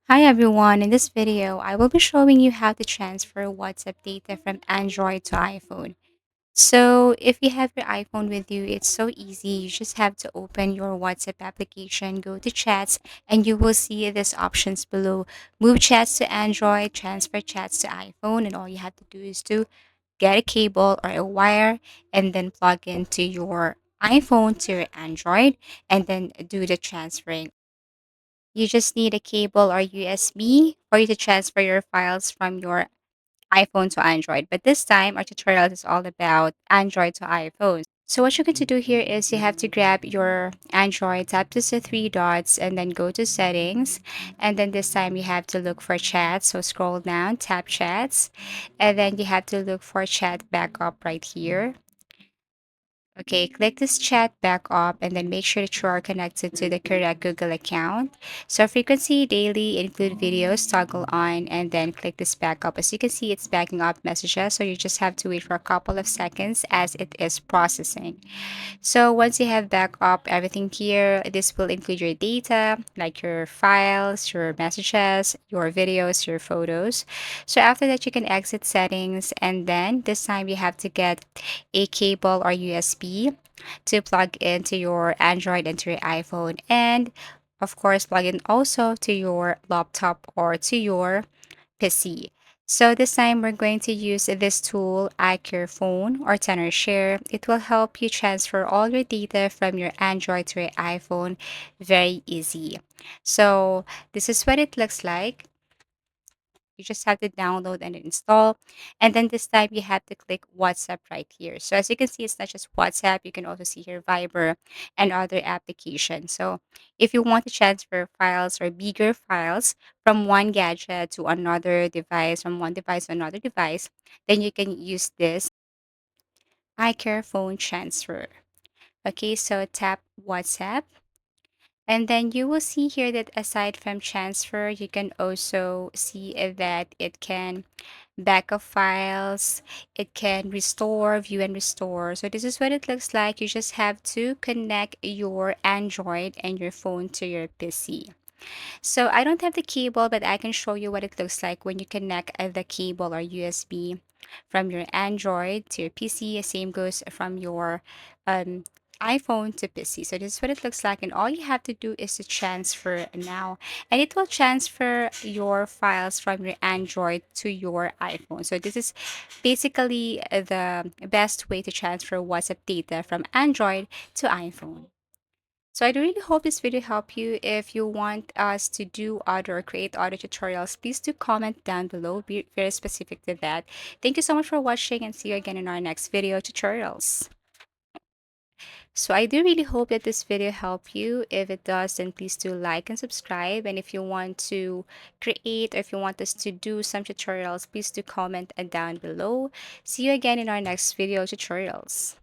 Hi everyone, in this video, I will be showing you how to transfer WhatsApp data from Android to iPhone. So if you have your iPhone with you, it's so easy. You just have to open your WhatsApp application, go to chats, and you will see these options below. Move chats to Android, transfer chats to iPhone, and all you have to do is to get a cable or a wire and then plug into your iPhone to your Android and then do the transferring. You just need a cable or USB for you to transfer your files from your iPhone to Android. But this time, our tutorial is all about Android to iPhone. So what you're going to do here is you have to grab your Android, tap the three dots, and then go to settings. And then this time you have to look for chats. So scroll down, tap chats, and then you have to look for chat backup right here. Okay, click this chat back up and then make sure that you are connected to the correct Google account. So frequency daily include videos, toggle on, and then click this backup. As you can see, it's backing up messages, so you just have to wait for a couple of seconds as it is processing. So once you have backed up everything here, this will include your data, like your files, your messages, your videos, your photos. So after that, you can exit settings, and then this time you have to get a cable or USB to plug into your Android and to your iPhone, and of course, plug in also to your laptop or to your PC. So this time we're going to use this tool, iPhone or Tenor Share. It will help you transfer all your data from your Android to your iPhone very easy. So this is what it looks like. You just have to download and install. And then this time you have to click WhatsApp right here. So as you can see, it's not just WhatsApp. You can also see here Viber and other applications. So if you want to transfer files or bigger files from one gadget to another device, from one device to another device, then you can use this iCare phone transfer. Okay, so tap WhatsApp. And then you will see here that aside from transfer, you can also see that it can backup files, it can restore, view and restore. So this is what it looks like. You just have to connect your Android and your phone to your PC. So I don't have the cable, but I can show you what it looks like when you connect the cable or USB from your Android to your PC. Same goes from your um, iPhone to PC. So this is what it looks like, and all you have to do is to transfer now, and it will transfer your files from your Android to your iPhone. So this is basically the best way to transfer WhatsApp data from Android to iPhone. So I really hope this video helped you. If you want us to do other or create other tutorials, please do comment down below. Be very specific to that. Thank you so much for watching and see you again in our next video tutorials. So I do really hope that this video helped you. If it does, then please do like and subscribe. And if you want to create or if you want us to do some tutorials, please do comment down below. See you again in our next video tutorials.